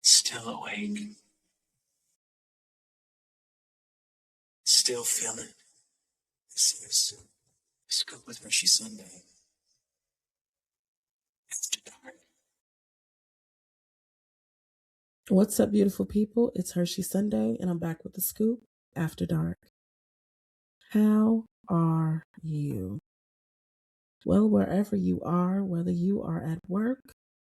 Still awake, still feeling. This is Scoop with Hershey Sunday after dark. What's up, beautiful people? It's Hershey Sunday, and I'm back with the scoop after dark. How are you? Well, wherever you are, whether you are at work,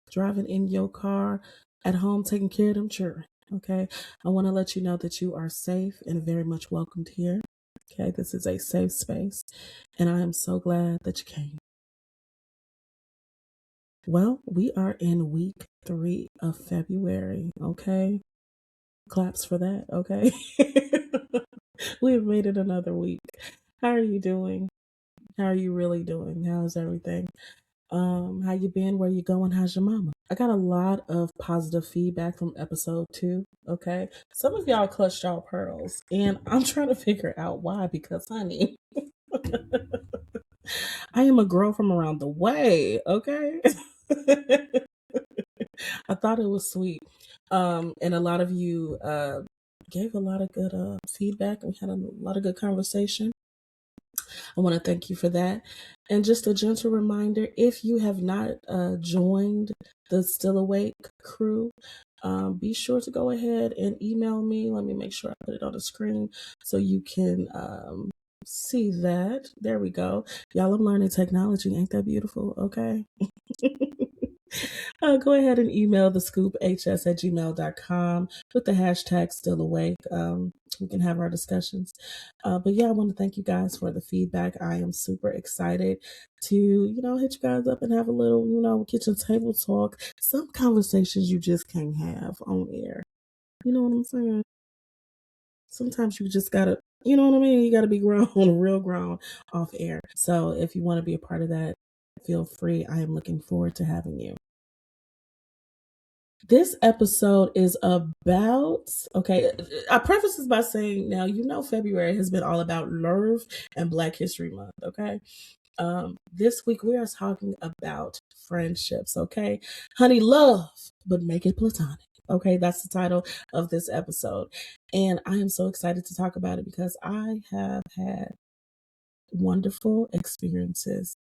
driving in your car, at home taking care of them children, okay? I want to let you know that you are safe and very much welcomed here. Okay, this is a safe space, and I am so glad that you came. Well, we are in week 3 of February, okay? Claps for that, okay? We have made it another week. How are you doing? How are you really doing? How's everything? How you been? Where you going? How's your mama? I got a lot of positive feedback from episode 2, okay? Some of y'all clutched y'all pearls, and I'm trying to figure out why, because honey, I am a girl from around the way, okay? I thought it was sweet. And a lot of you gave a lot of good feedback. We had a lot of good conversation. I want to thank you for that. And just a gentle reminder, if you have not joined the Still Awake crew, be sure to go ahead and email me. Let me make sure I put it on the screen so you can see that. There we go. Y'all, I'm learning technology. Ain't that beautiful? Okay. Go ahead and email the scoophs@gmail.com with the hashtag still awake. We can have our discussions. But yeah, I want to thank you guys for the feedback. I am super excited to, hit you guys up and have a little, kitchen table talk. Some conversations you just can't have on air. You know what I'm saying? Sometimes you just gotta, you know what I mean? You gotta be grown, real grown off air. So if you want to be a part of that, feel free. I am looking forward to having you. This episode is about, okay, I preface this by saying now, February has been all about love and Black History Month, okay? This week we are talking about friendships, okay? Honey, love, but make it platonic. Okay, that's the title of this episode. And I am so excited to talk about it because I have had wonderful experiences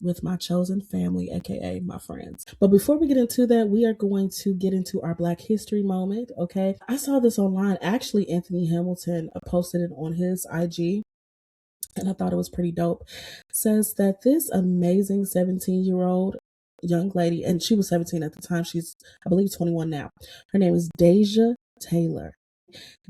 with my chosen family, aka my friends. But before we get into that, we are going to get into our Black History moment, okay? I saw this online. Actually, Anthony Hamilton posted it on his IG, and I thought it was pretty dope. It says that this amazing 17-year-old young lady, and she was 17 at the time, she's, I believe, 21 now. Her name is Deja Taylor.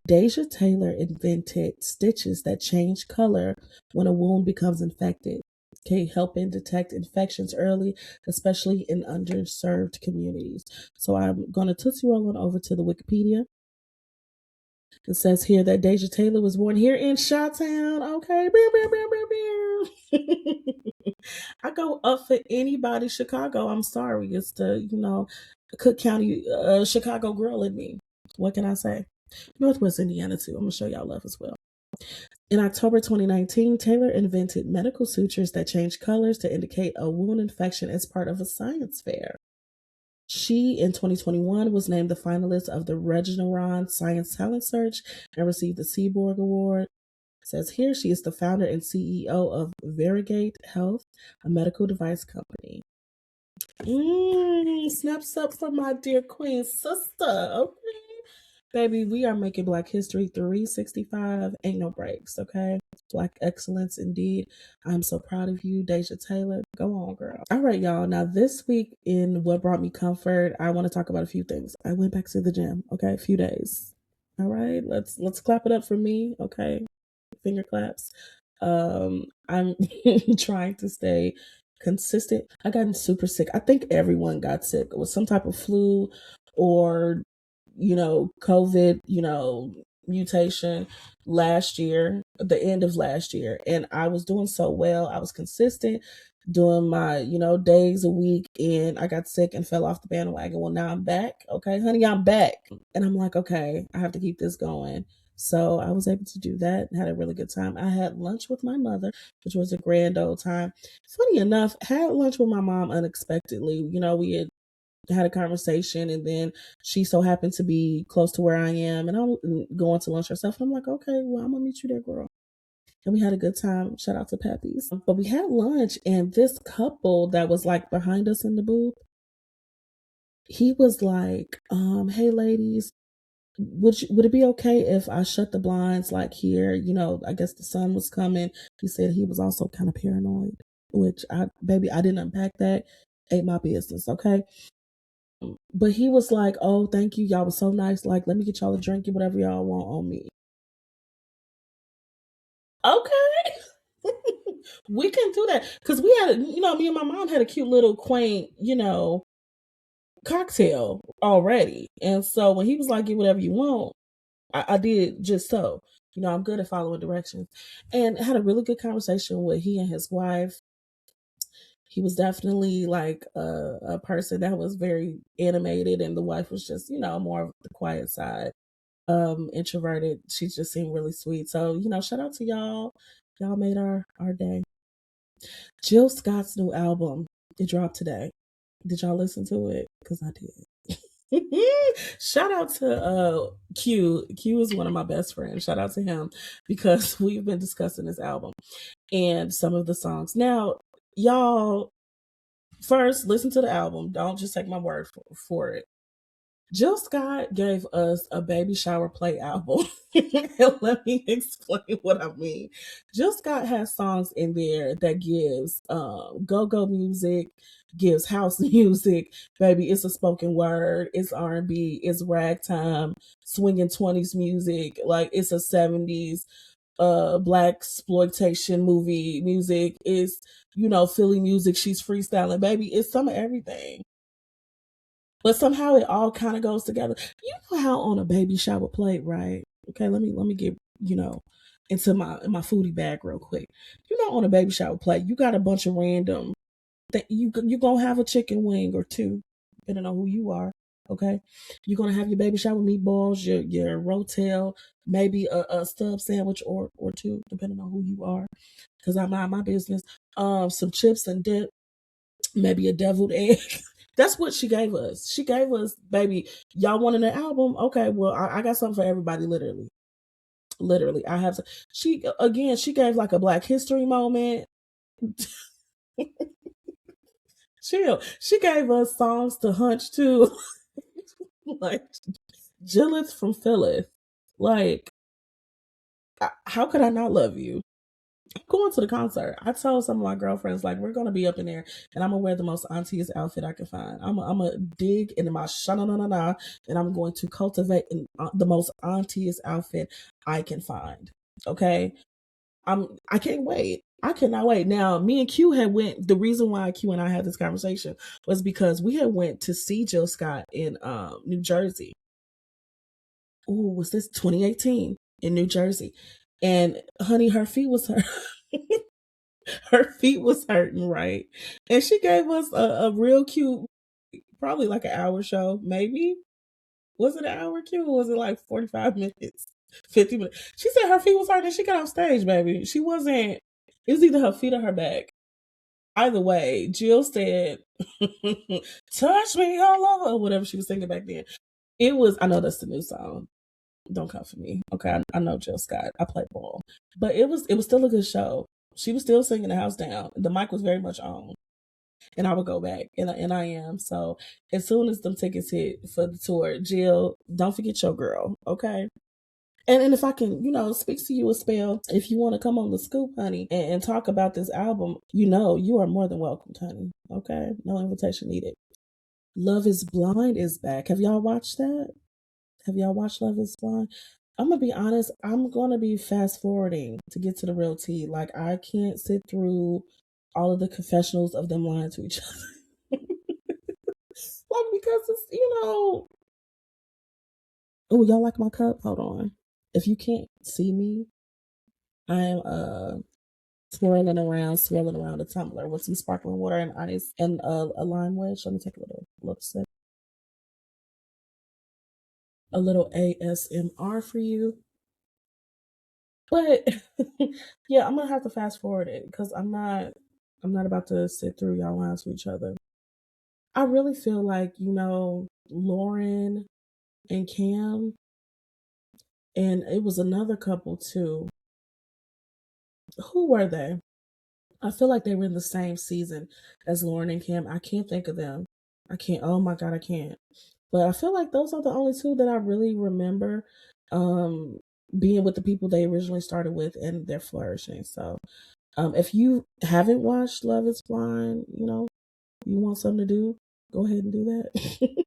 Deja Taylor invented stitches that change color when a wound becomes infected, okay, helping detect infections early, especially in underserved communities. So I'm going to tootsie roll on over to the Wikipedia. It says here that Deja Taylor was born here in Chi-Town. Okay. I go up for anybody Chicago. I'm sorry. It's the, Cook County Chicago girl in me. What can I say? Northwest Indiana too. I'm going to show y'all love as well. In October 2019, Taylor invented medical sutures that change colors to indicate a wound infection as part of a science fair. She, in 2021, was named the finalist of the Regeneron Science Talent Search and received the Seaborg Award. It says here she is the founder and CEO of Varigate Health, a medical device company. Snaps up for my dear queen sister. Okay. Baby, we are making Black History 365. Ain't no breaks, okay? Black excellence indeed. I'm so proud of you, Deja Taylor. Go on, girl. All right, y'all. Now, this week in What Brought Me Comfort, I want to talk about a few things. I went back to the gym, okay? A few days. All right, let's clap it up for me, okay? Finger claps. I'm trying to stay consistent. I got super sick. I think everyone got sick with some type of flu or COVID, mutation last year, the end of last year. And I was doing so well. I was consistent doing my, days a week, and I got sick and fell off the bandwagon. Well, now I'm back. Okay, honey, I'm back. And I'm like, okay, I have to keep this going. So I was able to do that and had a really good time. I had lunch with my mother, which was a grand old time. Funny enough, had lunch with my mom unexpectedly. We had had a conversation, and then she so happened to be close to where I am, and I'm going to lunch herself. And I'm like, okay, well, I'm gonna meet you there, girl. And we had a good time. Shout out to Peppy's. But we had lunch, and this couple that was like behind us in the booth, he was like, hey ladies, would it be okay if I shut the blinds like here? I guess the sun was coming. He said he was also kind of paranoid, which I didn't unpack that. Ate my business, okay? But he was like, oh, thank you. Y'all was so nice. Like, let me get y'all a drink and whatever y'all want on me. Okay. We can do that. Because we had, me and my mom had a cute little quaint, cocktail already. And so when he was like, get whatever you want, I did just so. I'm good at following directions. And had a really good conversation with he and his wife. He was definitely like a person that was very animated, and the wife was just, more of the quiet side, introverted. She just seemed really sweet. So, shout out to y'all. Y'all made our day. Jill Scott's new album, it dropped today. Did y'all listen to it? Because I did. Shout out to Q. Q is one of my best friends. Shout out to him because we've been discussing this album and some of the songs. Now, y'all, first listen to the album. Don't just take my word for it. Jill Scott gave us a baby shower play album. And let me explain what I mean. Jill Scott has songs in there that gives go-go music, gives house music. Baby, it's a spoken word, it's R&B, it's ragtime, swinging 20s music, like it's a 70s black exploitation movie music. It's, Philly music. She's freestyling. Baby, it's some of everything. But somehow it all kind of goes together. You know how on a baby shower plate, right? Okay, let me get into my foodie bag real quick. On a baby shower plate, you got a bunch of random that you gonna have a chicken wing or two, depending on who you are. Okay, you're gonna have your baby shower meatballs, your rotel, maybe a sub sandwich or two, depending on who you are. Because I mind my business. Some chips and dip, maybe a deviled egg. That's what she gave us. She gave us, baby, y'all wanted an album? Okay, well, I got something for everybody, literally. Literally. I have to. She gave like a Black History moment. Chill. She gave us songs to hunch to. Like, Jillith from Phyllis. Like, how could I not love you? I'm going to the concert. I told some of my girlfriends, like, we're going to be up in there, and I'm going to wear the most auntie's outfit I can find. I'm going to dig into my sha-na-na-na-na, and I'm going to cultivate the most auntie's outfit I can find. Okay? I can't wait. I cannot wait. Now, me and Q had went, the reason why Q and I had this conversation was because we had went to see Jill Scott in New Jersey. Ooh, was this 2018 in New Jersey? And honey, her feet was hurt. Her feet was hurting, right? And she gave us a real cute, probably like an hour show, maybe. Was it an hour cute or was it like 45 minutes? 50 minutes. She said her feet was hurting and she got off stage, baby. She wasn't, it was either her feet or her back. Either way, Jill said, touch me all over, or whatever she was singing back then. It was, I know that's the new song. Don't come for me. Okay, I know Jill Scott. I play ball. But it was still a good show. She was still singing the house down. The mic was very much on. And I would go back. And I am. So as soon as them tickets hit for the tour, Jill, don't forget your girl. Okay. And if I can, speak to you a spell, if you want to come on the scoop, honey, and talk about this album, you are more than welcome, honey. Okay? No invitation needed. Love is Blind is back. Have y'all watched that? Have y'all watched Love is Blind? I'm gonna be honest, I'm gonna be fast forwarding to get to the real tea. Like, I can't sit through all of the confessionals of them lying to each other. Like, because it's. Oh, y'all like my cup? Hold on. If you can't see me, I am swirling around a tumbler with some sparkling water and ice and a lime wedge. Let me take a little sip. A little ASMR for you. But yeah, I'm gonna have to fast forward it because I'm not about to sit through y'all lying to each other. I really feel like, Lauren and Cam, and it was another couple too. Who were they? I feel like they were in the same season as Lauren and Cam. I can't think of them. I can't. Oh my god, I can't. But I feel like those are the only two that I really remember um, being with the people they originally started with, and they're flourishing. So, if you haven't watched Love Is Blind, you want something to do, go ahead and do that.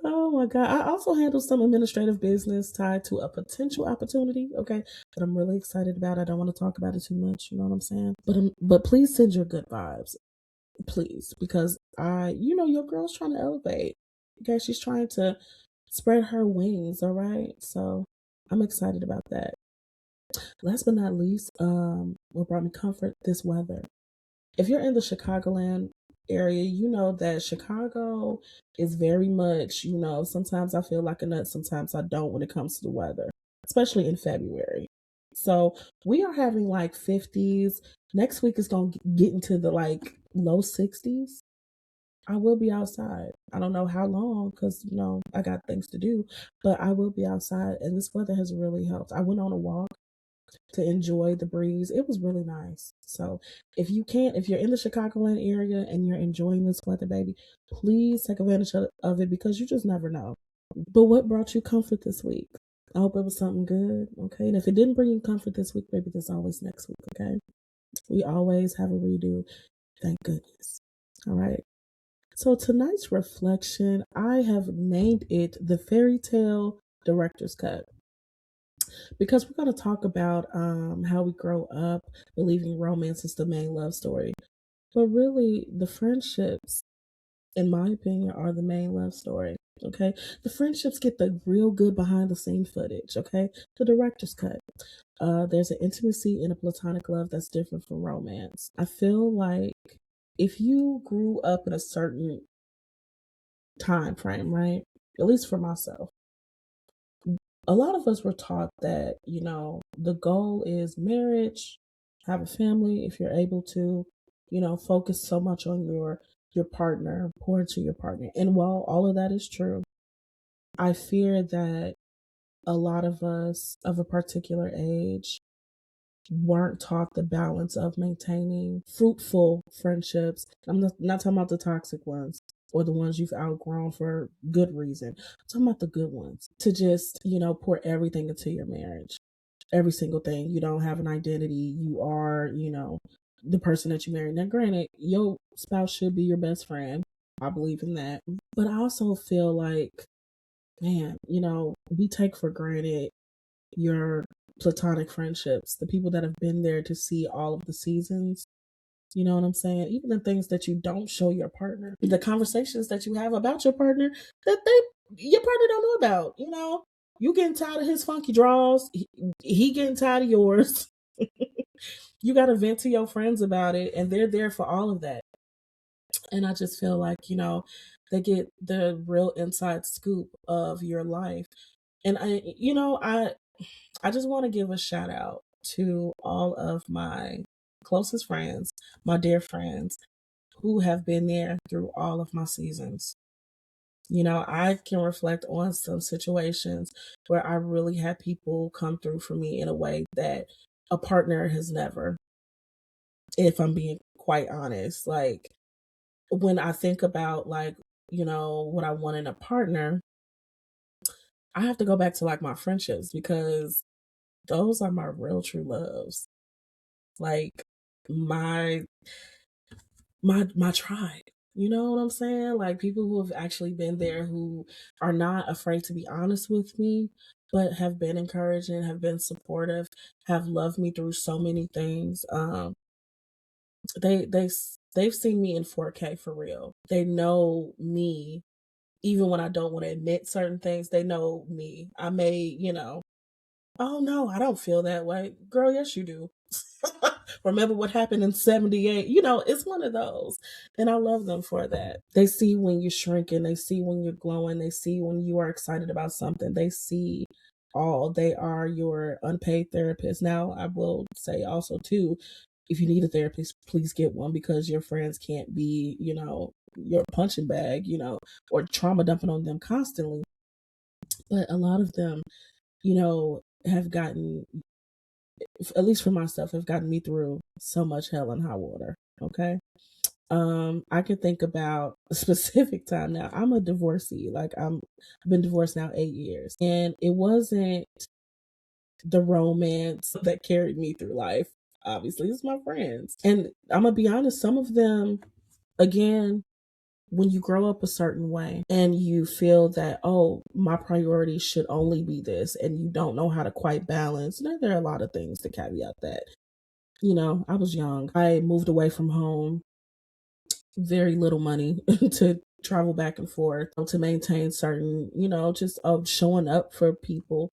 Oh my God. I also handle some administrative business tied to a potential opportunity, okay, that I'm really excited about. I don't want to talk about it too much, you know what I'm saying? But please send your good vibes, please, because your girl's trying to elevate. Okay, she's trying to spread her wings, all right? So I'm excited about that. Last but not least, what brought me comfort, this weather. If you're in the Chicagoland area, you know that Chicago is very much, sometimes I feel like a nut, sometimes I don't when it comes to the weather, especially in February. So we are having like 50s. Next week is going to get into the like low 60s. I will be outside. I don't know how long because, I got things to do, but I will be outside and this weather has really helped. I went on a walk to enjoy the breeze. It was really nice. So if you're in the Chicagoland area and you're enjoying this weather, baby, please take advantage of it because you just never know. But what brought you comfort this week? I hope it was something good. Okay. And if it didn't bring you comfort this week, baby, there's always next week. Okay. We always have a redo. Thank goodness. All right. So tonight's reflection, I have named it the fairy tale director's cut because we're going to talk about how we grow up believing romance is the main love story. But really, the friendships, in my opinion, are the main love story. Okay. The friendships get the real good behind the scene footage. Okay. The director's cut. There's an intimacy in a platonic love that's different from romance. I feel like if you grew up in a certain time frame, right? At least for myself, a lot of us were taught that, the goal is marriage, have a family if you're able to, focus so much on your partner, pour into your partner. And while all of that is true, I fear that a lot of us of a particular age weren't taught the balance of maintaining fruitful friendships. I'm not talking about the toxic ones or the ones you've outgrown for good reason. I'm talking about the good ones. To just, pour everything into your marriage. Every single thing. You don't have an identity. You are, the person that you marry. Now, granted, your spouse should be your best friend. I believe in that. But I also feel like, man, we take for granted your platonic friendships, the people that have been there to see all of the seasons. You know what I'm saying? Even the things that you don't show your partner, the conversations that you have about your partner that your partner don't know about. You getting tired of his funky draws, he getting tired of yours. You got to vent to your friends about it, and they're there for all of that. And I just feel like they get the real inside scoop of your life. And I just want to give a shout out to all of my closest friends, my dear friends who have been there through all of my seasons. I can reflect on some situations where I really had people come through for me in a way that a partner has never, if I'm being quite honest. Like when I think about like, what I want in a partner, I have to go back to like my friendships because those are my real true loves. Like my my tribe. You know what I'm saying? Like people who have actually been there who are not afraid to be honest with me, but have been encouraging, have been supportive, have loved me through so many things. They they've seen me in 4K for real. They know me even when I don't want to admit certain things. They know me. I may, oh no, I don't feel that way. Girl, yes you do. Remember what happened in 78? It's one of those. And I love them for that. They see when you're shrinking, they see when you're glowing, they see when you are excited about something. They see all. They are your unpaid therapist. Now, I will say also too, if you need a therapist, please get one because your friends can't be, your punching bag, or trauma dumping on them constantly. But a lot of them, have gotten, at least for myself, have gotten me through so much hell and high water. Okay. I can think about a specific time now. I'm a divorcee. I've been divorced now 8 years. And it wasn't the romance that carried me through life. Obviously, it's my friends. And I'm gonna be honest, some of them, again, when you grow up a certain way and you feel that, oh, my priority should only be this, and you don't know how to quite balance, there are a lot of things to caveat that. I was young. I moved away from home, very little money to travel back and forth to maintain certain, just showing up for people,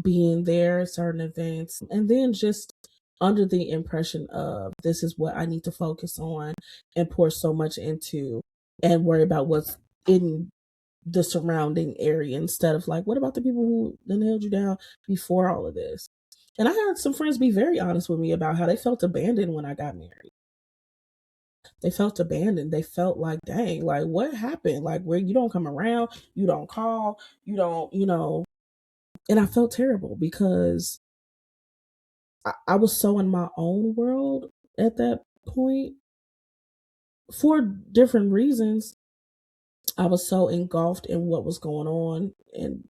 being there at certain events, and then just under the impression of this is what I need to focus on and pour so much into and worry about what's in the surrounding area instead of like, what about the people who then held you down before all of this? And I had some friends be very honest with me about how they felt abandoned when I got married. They felt abandoned. They felt like, dang, like what happened? Like where you don't come around, you don't call, you don't, and I felt terrible because I was so in my own world at that point for different reasons. I was so engulfed in what was going on and,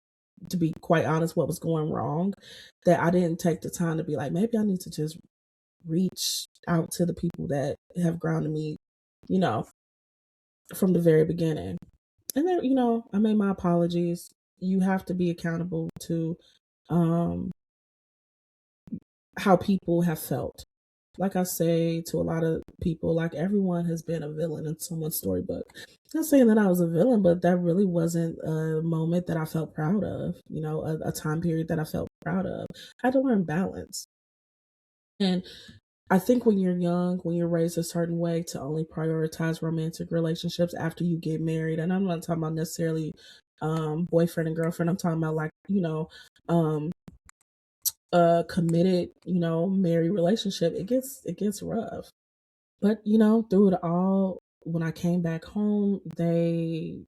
to be quite honest, what was going wrong, that I didn't take the time to be like, maybe I need to just reach out to the people that have grounded me, you know, from the very beginning. And then, I made my apologies. You have to be accountable to um, how people have felt. Like I say to a lot of people, like everyone has been a villain in someone's storybook. Not saying that I was a villain, but that really wasn't a moment that I felt proud of, a time period that I felt proud of. I had to learn balance. And I think when you're young, when you're raised a certain way, to only prioritize romantic relationships after you get married, and I'm not talking about necessarily boyfriend and girlfriend, I'm talking about like, um, a committed, married relationship, it gets rough. But, through it all, when I came back home, they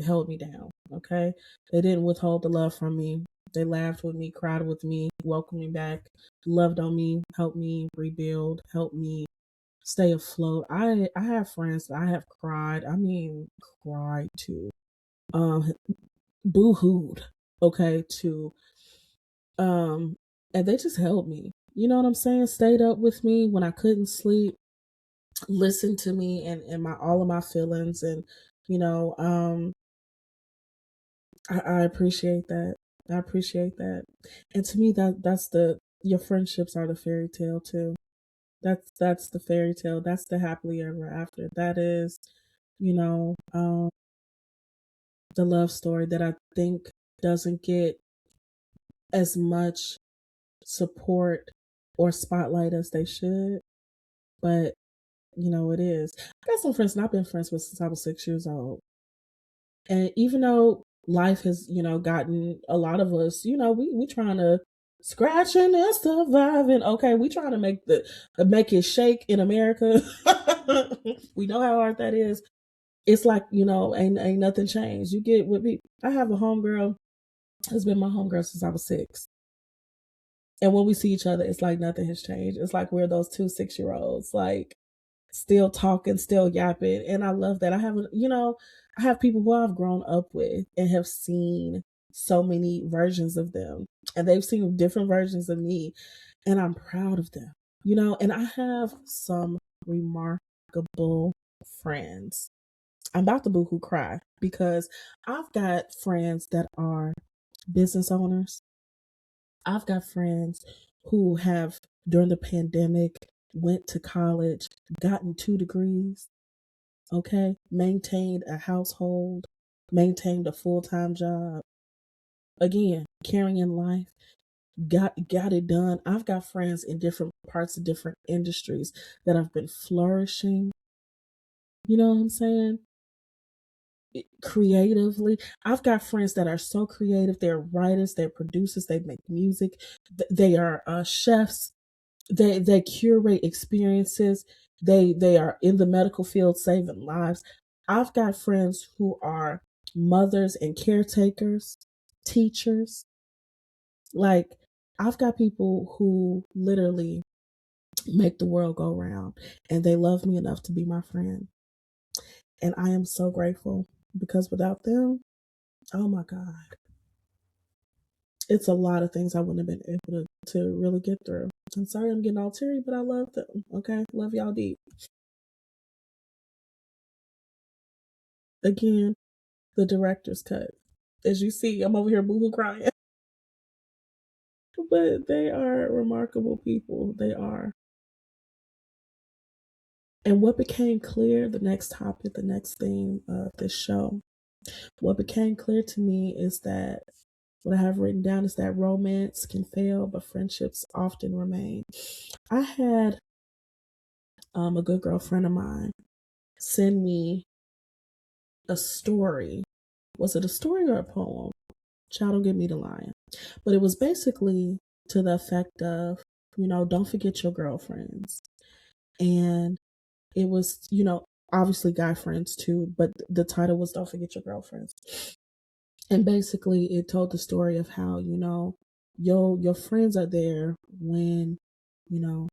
held me down. Okay. They didn't withhold the love from me. They laughed with me, cried with me, welcomed me back, loved on me, helped me rebuild, helped me stay afloat. I have friends that I have cried. I mean, cried to, um, boo-hooed, okay, to, um, and they just held me. You know what I'm saying? Stayed up with me when I couldn't sleep, listened to me and my all of my feelings, and you know um I appreciate that. I appreciate that. And to me, that's the your friendships are the fairy tale too. That's the fairy tale. That's the happily ever after. That is, you know the love story that I think doesn't get as much support or spotlight as they should, but it is. I got some friends that I've been friends with since I was 6 years old. And even though life has, gotten a lot of us, we trying to scratching and surviving. Okay, we trying to make it shake in America. We know how hard that is. It's like, ain't nothing changed. You get with me. I have a homegirl has been my homegirl since I was 6. And when we see each other, it's like nothing has changed. It's like we're those two 6-year-olds. Like still talking, still yapping. And I love that. I have people who I've grown up with and have seen so many versions of them. And they've seen different versions of me. And I'm proud of them. And I have some remarkable friends. I'm about to boohoo cry because I've got friends that are business owners. I've got friends who have, during the pandemic, went to college, gotten 2 degrees, okay, maintained a household, maintained a full-time job. Again, carrying life, got it done. I've got friends in different parts of different industries that have been flourishing. You know what I'm saying? Creatively. I've got friends that are so creative. They're writers, they're producers, they make music, they are chefs. They curate experiences. They are in the medical field saving lives. I've got friends who are mothers and caretakers, teachers. Like, I've got people who literally make the world go round, and they love me enough to be my friend. And I am so grateful, because without them, oh my God, it's a lot of things I wouldn't have been able to really get through. I'm sorry I'm getting all teary, but I love them. Okay. Love y'all deep. Again, the director's cut. As you see, I'm over here boohoo crying. But they are remarkable people. They are. And what became clear, the next topic, the next theme of this show, what became clear to me is that what I have written down is that romance can fail, but friendships often remain. I had a good girlfriend of mine send me a story. Was it a story or a poem? Child, don't get me to lying. But it was basically to the effect of, don't forget your girlfriends. And it was, obviously guy friends too, but the title was Don't Forget Your Girlfriends. And basically it told the story of how, your friends are there when, you know,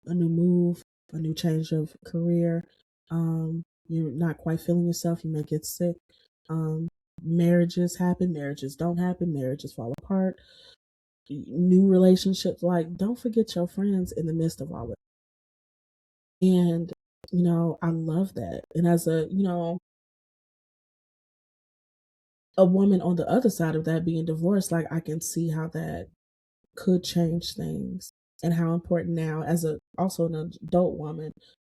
a new move, a new change of career, you're not quite feeling yourself, you may get sick. Marriages happen, marriages don't happen, marriages fall apart, new relationships. Like, don't forget your friends in the midst of all of it. And, I love that. And as a woman on the other side of that being divorced, like, I can see how that could change things, and how important now, as also an adult woman,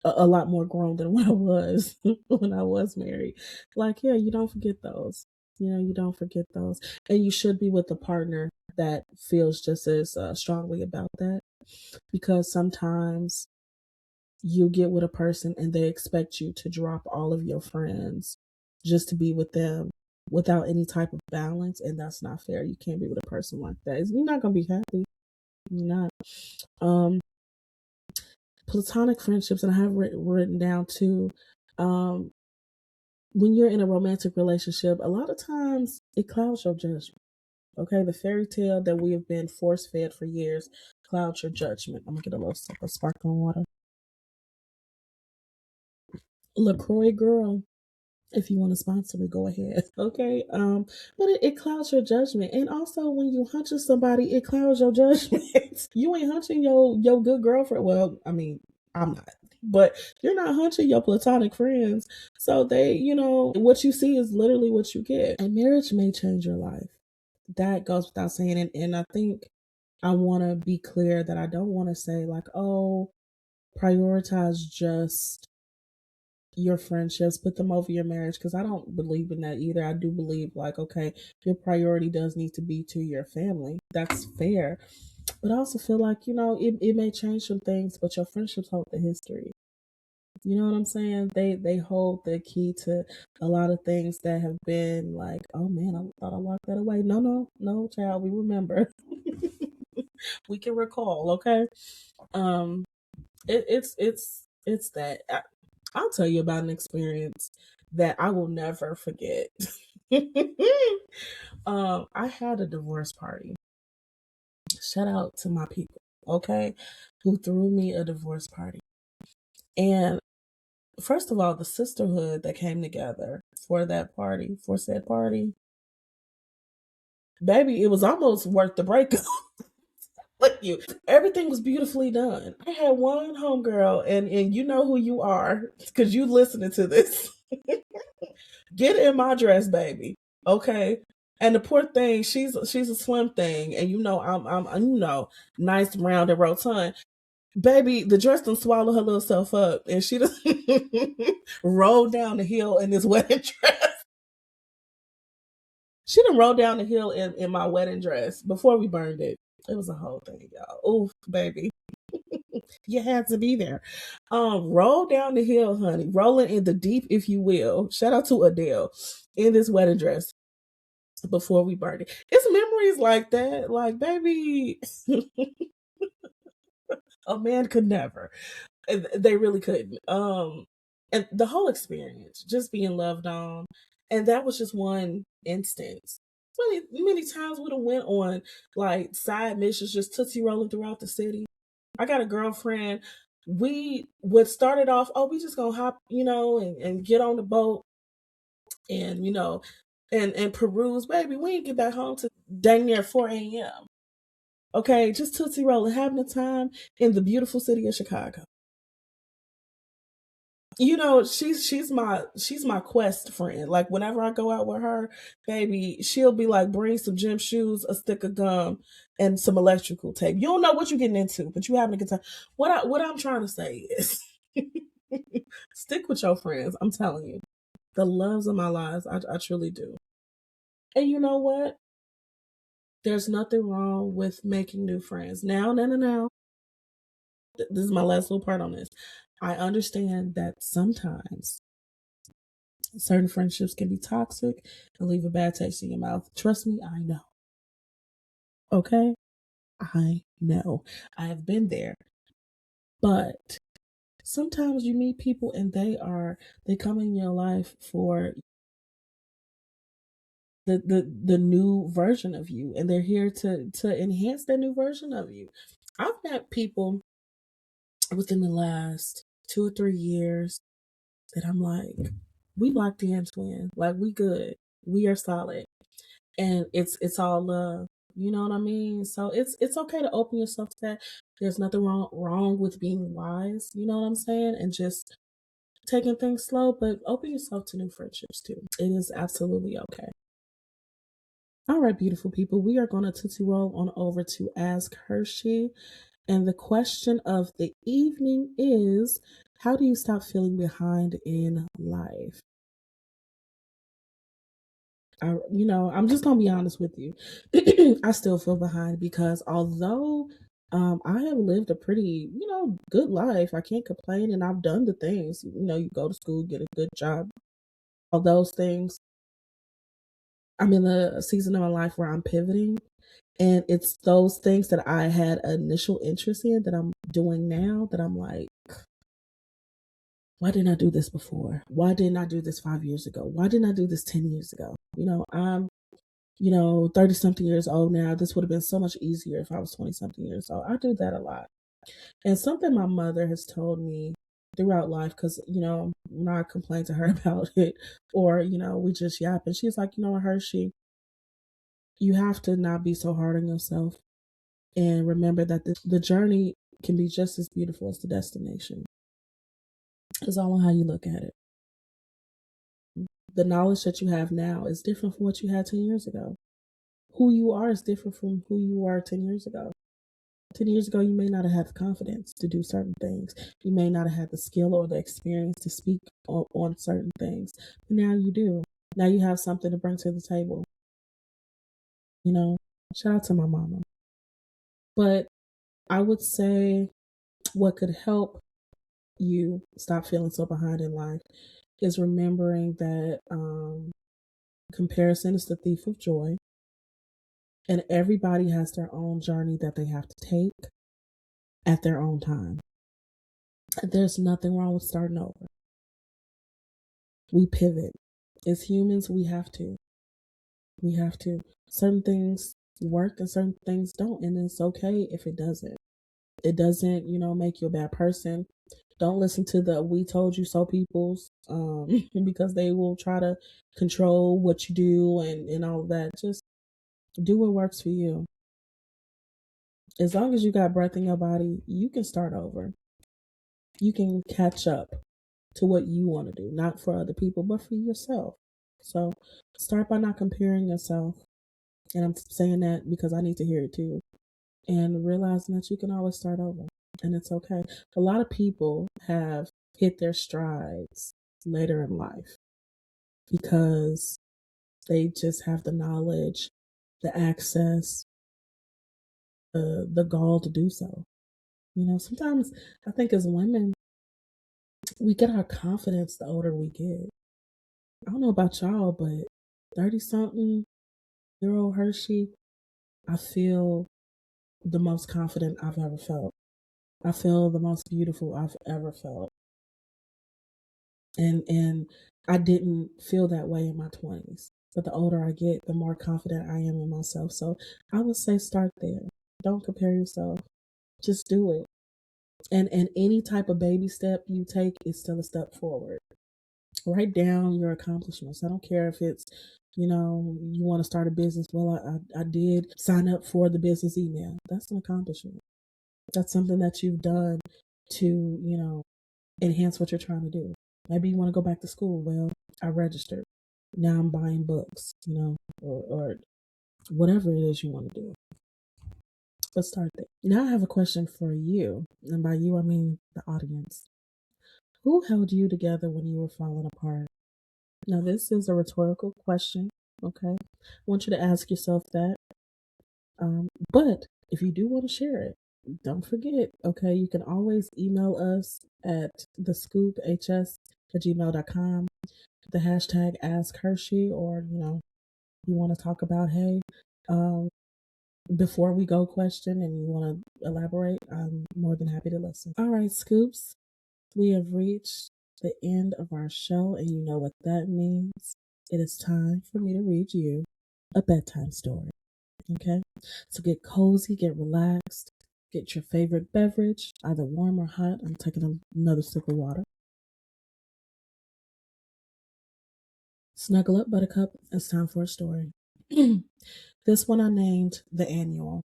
a lot more grown than what I was when I was married. Like, yeah, you don't forget those. You don't forget those, and you should be with a partner that feels just as strongly about that, because sometimes you get with a person and they expect you to drop all of your friends just to be with them without any type of balance, and that's not fair. You can't be with a person like that. You're not gonna be happy. You're not. Um, Platonic friendships, and I have written down too. Um, when you're in a romantic relationship, a lot of times it clouds your judgment. Okay, the fairy tale that we have been force fed for years clouds your judgment. I'm gonna get a little sip of sparkling water. LaCroix girl, if you want to sponsor me, go ahead. Okay. But it clouds your judgment. And also when you hunching somebody, it clouds your judgment. You ain't hunching your good girlfriend. Well, I mean, I'm not. But you're not hunching your platonic friends. So they, what you see is literally what you get. And marriage may change your life. That goes without saying. And I think I want to be clear that I don't want to say, like, oh, prioritize just your friendships, put them over your marriage, because I don't believe in that either. I do believe, like, okay, your priority does need to be to your family. That's fair. But I also feel like, it may change some things, but your friendships hold the history. You know what I'm saying? They hold the key to a lot of things that have been like, oh man, I thought I locked that away. No, no, no, child, we remember. We can recall, okay? Um, it's that. I'll tell you about an experience that I will never forget. I had a divorce party. Shout out to my people, okay, who threw me a divorce party. And first of all, the sisterhood that came together for that party, for said party, baby, it was almost worth the breakup. Like, you, everything was beautifully done. I had one homegirl, and you know who you are because you listening to this. Get in my dress, baby. Okay. And the poor thing, she's a slim thing, and I'm nice, round, and rotund. Baby, the dress done swallow her little self up, and she just rolled down the hill in this wedding dress. She done rolled down the hill in my wedding dress before we burned it. It was a whole thing, y'all. Oof, baby. You had to be there. Roll down the hill, honey. Rolling in the deep, if you will. Shout out to Adele in this wedding dress before we burned it. It's memories like that. Like, baby, A man could never. They really couldn't. And the whole experience, just being loved on, and that was just one instance. Many times would have went on like side missions, just tootsie rolling throughout the city. I got a girlfriend. We would start it off. Oh, we just gonna hop, and get on the boat, and and peruse. Baby, we ain't get back home to dang near 4 a.m. Okay, just tootsie rolling, having a time in the beautiful city of Chicago. She's my quest friend. Like whenever I go out with her, baby, she'll be like, bring some gym shoes, a stick of gum, and some electrical tape. You don't know what you're getting into, but you having a good time. What I'm trying to say is stick with your friends. I'm telling you. The loves of my lives. I truly do. And you know what? There's nothing wrong with making new friends. Now, no, no, no. This is my last little part on this. I understand that sometimes certain friendships can be toxic and leave a bad taste in your mouth. Trust me, I know. Okay? I know. I have been there. But sometimes you meet people and they come in your life for the new version of you, and they're here to enhance that new version of you. I've met people within the last 2 or 3 years that I'm like, we locked in, twin. Like we good. We are solid. And it's all love. You know what I mean? So it's okay to open yourself to that. There's nothing wrong with being wise, you know what I'm saying? And just taking things slow, but open yourself to new friendships too. It is absolutely okay. All right, beautiful people. We are going to tootsie roll on over to Ask Hershey. And the question of the evening is, how do you stop feeling behind in life? I'm just gonna be honest with you. I still feel behind because although I have lived a pretty, good life, I can't complain, and I've done the things. You go to school, get a good job, all those things. I'm in a season of my life where I'm pivoting, and it's those things that I had initial interest in that I'm doing now that I'm like, why didn't I do this before? Why didn't I do this 5 years ago? Why didn't I do this 10 years ago? I'm 30 something years old now. This would have been so much easier if I was 20 something years old. I do that a lot. And something my mother has told me throughout life, because, when I complain to her about it, or, we just yap, and she's like, Hershey, you have to not be so hard on yourself. And remember that the journey can be just as beautiful as the destination. It's all on how you look at it. The knowledge that you have now is different from what you had 10 years ago. Who you are is different from who you were 10 years ago. 10 years ago, you may not have had the confidence to do certain things. You may not have had the skill or the experience to speak on certain things. But now you do. Now you have something to bring to the table. Shout out to my mama. But I would say what could help you stop feeling so behind in life is remembering that comparison is the thief of joy. And everybody has their own journey that they have to take at their own time. There's nothing wrong with starting over. We pivot. As humans, we have to. We have to. Certain things work and certain things don't. And it's okay if it doesn't. It doesn't, make you a bad person. Don't listen to the "we told you so" peoples, because they will try to control what you do and all of that. Just do what works for you. As long as you got breath in your body, you can start over. You can catch up to what you want to do, not for other people, but for yourself. So start by not comparing yourself. And I'm saying that because I need to hear it too. And realizing that you can always start over and it's okay. A lot of people have hit their strides later in life because they just have the knowledge, the access, the gall to do so. Sometimes I think as women, we get our confidence the older we get. I don't know about y'all, but 30 something year old Hershey, I feel the most confident I've ever felt. I feel the most beautiful I've ever felt. And I didn't feel that way in my 20s. But the older I get, the more confident I am in myself. So I would say start there. Don't compare yourself. Just do it. And any type of baby step you take is still a step forward. Write down your accomplishments. I don't care if it's, you want to start a business. Well, I did sign up for the business email. That's an accomplishment. That's something that you've done to, enhance what you're trying to do. Maybe you want to go back to school. Well, I registered. Now I'm buying books, or whatever it is you want to do. Let's start there. Now I have a question for you. And by you, I mean the audience. Who held you together when you were falling apart? Now, this is a rhetorical question, okay? I want you to ask yourself that. But if you do want to share it, don't forget, okay? You can always email us at thescoophs@gmail.com, the hashtag Ask Hershey, or, you want to talk about, hey, um, before we go question and you want to elaborate, I'm more than happy to listen. All right, Scoops, we have reached the end of our show, and you know what that means. It is time for me to read you a bedtime story. Okay? So get cozy, get relaxed, get your favorite beverage, either warm or hot. I'm taking another sip of water. Snuggle up, Buttercup. It's time for a story. This one I named The Annual.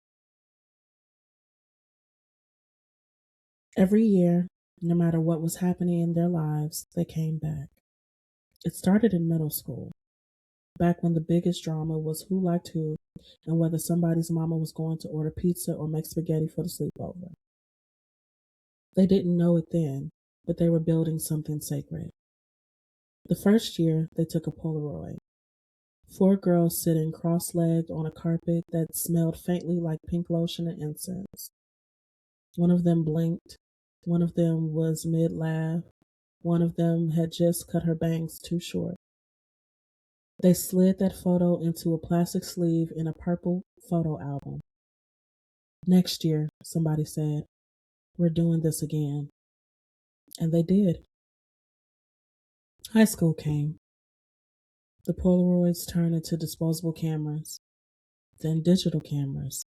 Every year, no matter what was happening in their lives, they came back. It started in middle school, back when the biggest drama was who liked who and whether somebody's mama was going to order pizza or make spaghetti for the sleepover. They didn't know it then, but they were building something sacred. The first year, they took a Polaroid. 4 girls sitting cross-legged on a carpet that smelled faintly like pink lotion and incense. One of them blinked. One of them was mid-laugh. One of them had just cut her bangs too short. They slid that photo into a plastic sleeve in a purple photo album. Next year, somebody said, we're doing this again. And they did. High school came. The Polaroids turned into disposable cameras, then digital cameras,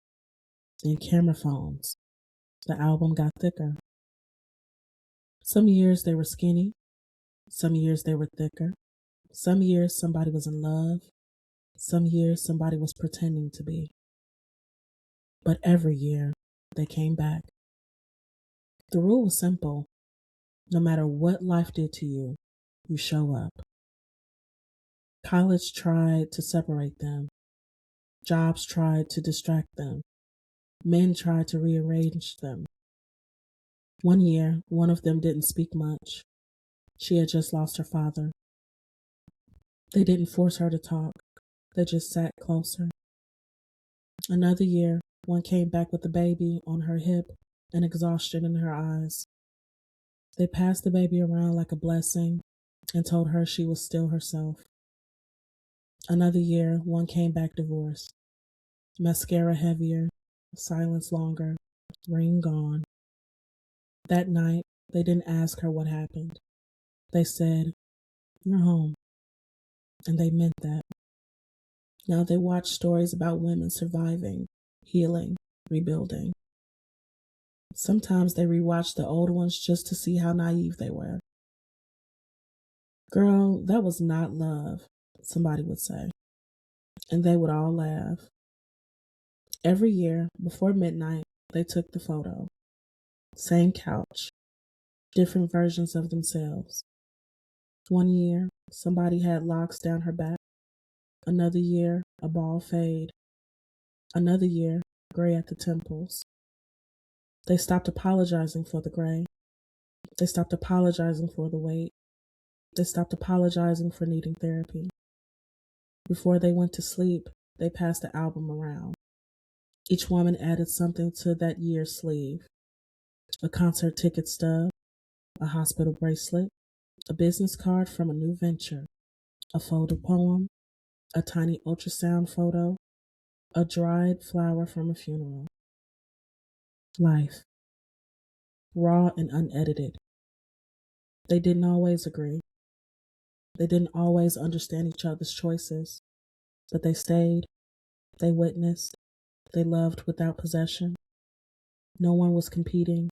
then camera phones. The album got thicker. Some years they were skinny. Some years they were thicker. Some years somebody was in love. Some years somebody was pretending to be. But every year they came back. The rule was simple. No matter what life did to you, you show up. College tried to separate them. Jobs tried to distract them. Men tried to rearrange them. One year, one of them didn't speak much. She had just lost her father. They didn't force her to talk. They just sat closer. Another year, one came back with the baby on her hip and exhaustion in her eyes. They passed the baby around like a blessing and told her she was still herself. Another year, one came back divorced. Mascara heavier, silence longer, ring gone. That night, they didn't ask her what happened. They said, you're home. And they meant that. Now they watch stories about women surviving, healing, rebuilding. Sometimes they rewatch the old ones just to see how naive they were. Girl, that was not love, somebody would say. And they would all laugh. Every year, before midnight, they took the photo. Same couch, different versions of themselves. One year, somebody had locks down her back. Another year, a bald fade. Another year, gray at the temples. They stopped apologizing for the gray. They stopped apologizing for the weight. They stopped apologizing for needing therapy. Before they went to sleep, they passed the album around. Each woman added something to that year's sleeve. A concert ticket stub, a hospital bracelet, a business card from a new venture, a folded poem, a tiny ultrasound photo, a dried flower from a funeral. Life. raw and unedited. They didn't always agree. They didn't always understand each other's choices, but they stayed, they witnessed, they loved without possession. No one was competing,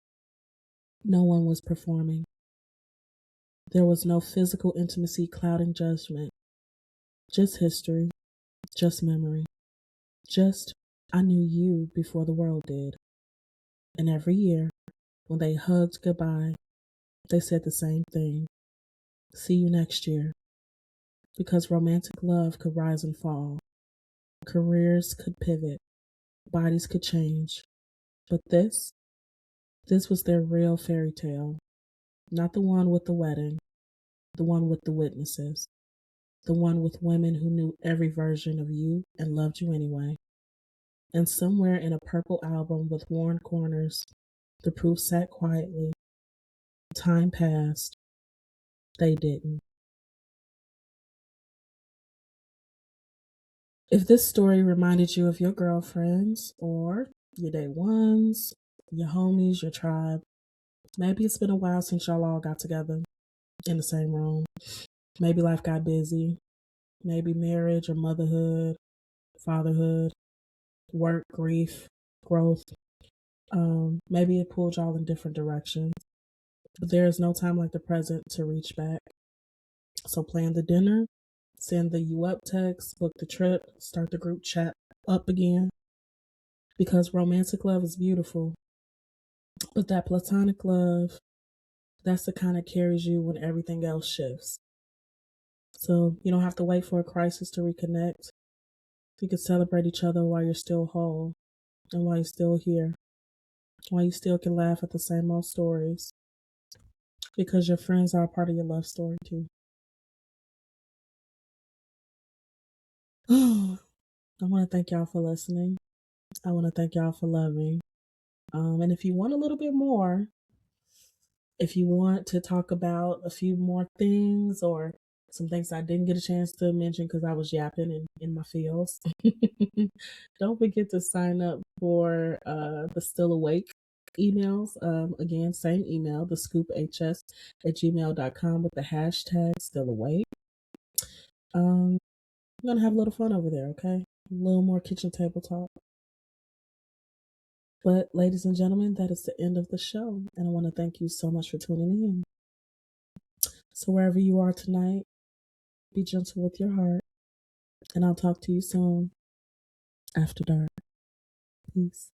no one was performing. There was no physical intimacy clouding judgment, just history, just memory, just I knew you before the world did. And every year, when they hugged goodbye, they said the same thing: see you next year. Because romantic love could rise and fall, careers could pivot, bodies could change. But this was their real fairy tale. Not the one with the wedding, the one with the witnesses, the one with women who knew every version of you and loved you anyway. And somewhere in a purple album with worn corners, the proof sat quietly. Time passed. They didn't. If this story reminded you of your girlfriends or your day ones, your homies, your tribe, maybe it's been a while since y'all all got together in the same room. Maybe life got busy. Maybe marriage or motherhood, fatherhood, work, grief, growth. Maybe it pulled y'all in different directions. But there is no time like the present to reach back. So plan the dinner, send the you up text, book the trip, start the group chat up again. Because romantic love is beautiful. But that platonic love, that's the kind that carries you when everything else shifts. So you don't have to wait for a crisis to reconnect. You can celebrate each other while you're still whole and while you're still here, while you still can laugh at the same old stories. Because your friends are a part of your love story too. I want to thank y'all for listening. I want to thank y'all for loving. And if you want a little bit more, if you want to talk about a few more things or some things I didn't get a chance to mention because I was yapping in my feels, don't forget to sign up for the Still Awake emails. Again, same email, the scoophs@gmail.com with the hashtag Still Awake. I'm going to have a little fun over there, okay? A little more kitchen table talk. But, ladies and gentlemen, that is the end of the show. And I want to thank you so much for tuning in. So, wherever you are tonight, be gentle with your heart. And I'll talk to you soon after dark. Peace.